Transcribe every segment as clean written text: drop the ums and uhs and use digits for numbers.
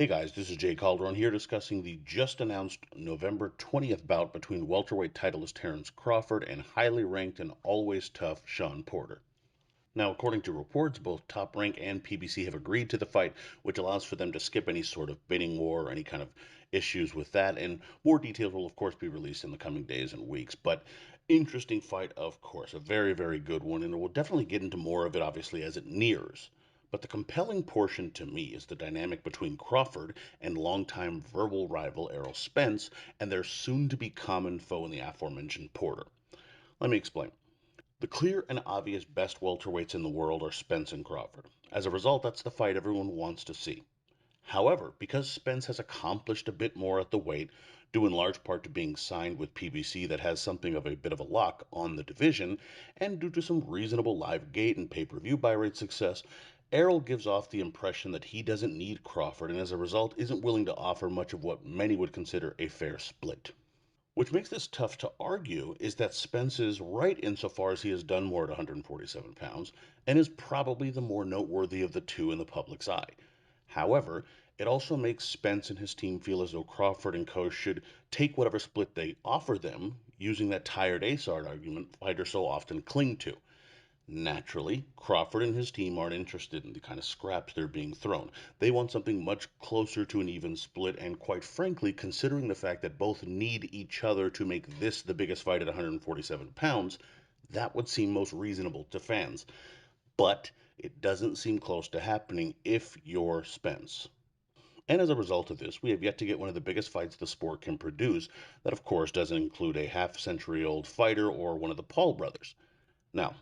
Hey guys, this is Jay Calderon here discussing the just announced November 20th bout between welterweight titleist Terence Crawford and highly ranked and always tough Shawn Porter. Now, according to reports, both Top Rank and PBC have agreed to the fight, which allows for them to skip any sort of bidding war or any kind of issues with that. And more details will, of course, be released in the coming days and weeks. But interesting fight, of course, a very, very good one. And we'll definitely get into more of it, obviously, as it nears. But the compelling portion to me is the dynamic between Crawford and longtime verbal rival Errol Spence and their soon to be common foe in the aforementioned Porter. Let me explain. The clear and obvious best welterweights in the world are Spence and Crawford. As a result, that's the fight everyone wants to see. However, because Spence has accomplished a bit more at the weight, due in large part to being signed with PBC that has something of a bit of a lock on the division, and due to some reasonable live gate and pay-per-view buy rate success, Errol gives off the impression that he doesn't need Crawford and as a result isn't willing to offer much of what many would consider a fair split. Which makes this tough to argue is that Spence is right insofar as he has done more at 147 pounds and is probably the more noteworthy of the two in the public's eye. However, it also makes Spence and his team feel as though Crawford and co should take whatever split they offer them, using that tired ASARD argument fighters so often cling to. Naturally, Crawford and his team aren't interested in the kind of scraps they're being thrown. They want something much closer to an even split, and quite frankly, considering the fact that both need each other to make this the biggest fight at 147 pounds, that would seem most reasonable to fans. But it doesn't seem close to happening if you're Spence. And as a result of this, we have yet to get one of the biggest fights the sport can produce, that of course doesn't include a half century old fighter or one of the Paul brothers. Now,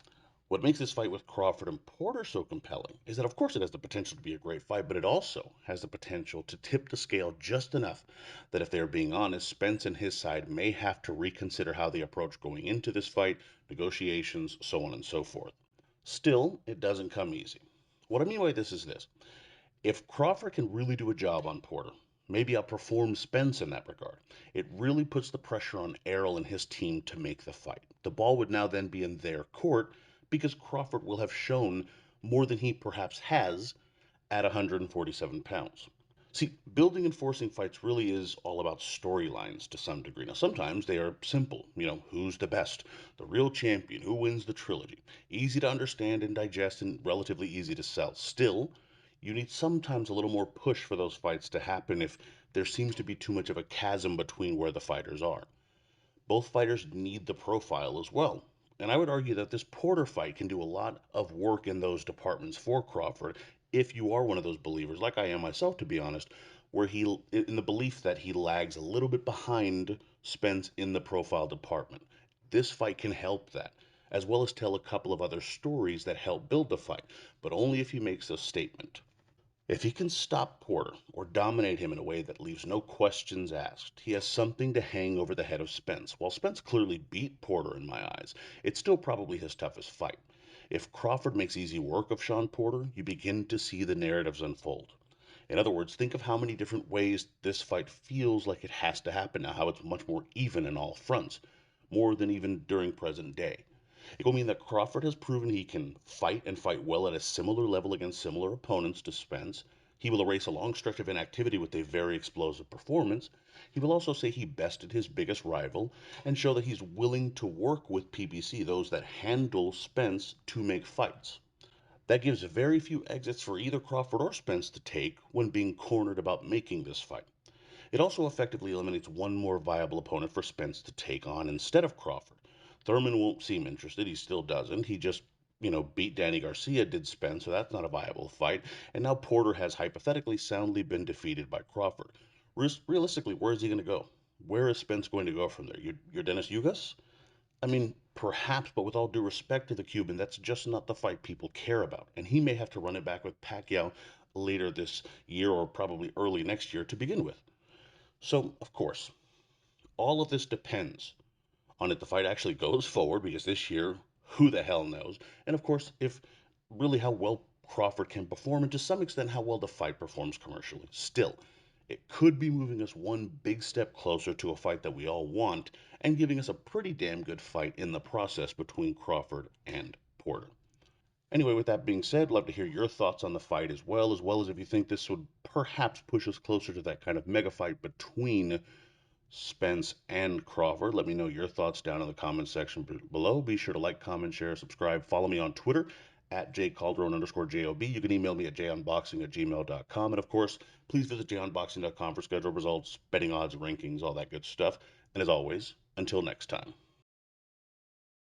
what makes this fight with Crawford and Porter so compelling is that, of course, it has the potential to be a great fight, but it also has the potential to tip the scale just enough that, if they are being honest, Spence and his side may have to reconsider how they approach going into this fight, negotiations, so on and so forth. Still, it doesn't come easy. What I mean by this is this: if Crawford can really do a job on Porter, maybe outperform Spence in that regard, it really puts the pressure on Errol and his team to make the fight. The ball would now then be in their court because Crawford will have shown more than he perhaps has at 147 pounds. See, building and forcing fights really is all about storylines to some degree. Now, sometimes they are simple. Who's the best? The real champion? Who wins the trilogy? Easy to understand and digest and relatively easy to sell. Still, you need sometimes a little more push for those fights to happen if there seems to be too much of a chasm between where the fighters are. Both fighters need the profile as well. And I would argue that this Porter fight can do a lot of work in those departments for Crawford if you are one of those believers, like I am myself, to be honest, where in the belief that he lags a little bit behind Spence in the profile department. This fight can help that, as well as tell a couple of other stories that help build the fight, but only if he makes a statement. If he can stop Porter or dominate him in a way that leaves no questions asked, he has something to hang over the head of Spence. While Spence clearly beat Porter in my eyes, it's still probably his toughest fight. If Crawford makes easy work of Shawn Porter, you begin to see the narratives unfold. In other words, think of how many different ways this fight feels like it has to happen now, how it's much more even in all fronts, more than even during present day. It will mean that Crawford has proven he can fight and fight well at a similar level against similar opponents to Spence. He will erase a long stretch of inactivity with a very explosive performance. He will also say he bested his biggest rival and show that he's willing to work with PBC, those that handle Spence, to make fights. That gives very few exits for either Crawford or Spence to take when being cornered about making this fight. It also effectively eliminates one more viable opponent for Spence to take on instead of Crawford. Thurman won't seem interested. He still doesn't. He just, beat Danny Garcia, did Spence, so that's not a viable fight. And now Porter has hypothetically soundly been defeated by Crawford. Realistically, where is he going to go? Where is Spence going to go from there? You're Dennis Yugas? I mean, perhaps, but with all due respect to the Cuban, that's just not the fight people care about. And he may have to run it back with Pacquiao later this year or probably early next year to begin with. So, of course, all of this depends on if the fight actually goes forward, because this year, who the hell knows? And of course, if really how well Crawford can perform, and to some extent how well the fight performs commercially. Still, it could be moving us one big step closer to a fight that we all want, and giving us a pretty damn good fight in the process between Crawford and Porter. Anyway, with that being said, love to hear your thoughts on the fight as well as if you think this would perhaps push us closer to that kind of mega fight between Spence and Crawford. Let me know your thoughts down in the comment section below. Be sure to like, comment, share, subscribe. Follow me on Twitter at jcalderon_JOB. You can email me at junboxing@gmail.com. And of course, please visit junboxing.com for schedule results, betting odds, rankings, all that good stuff. And as always, until next time.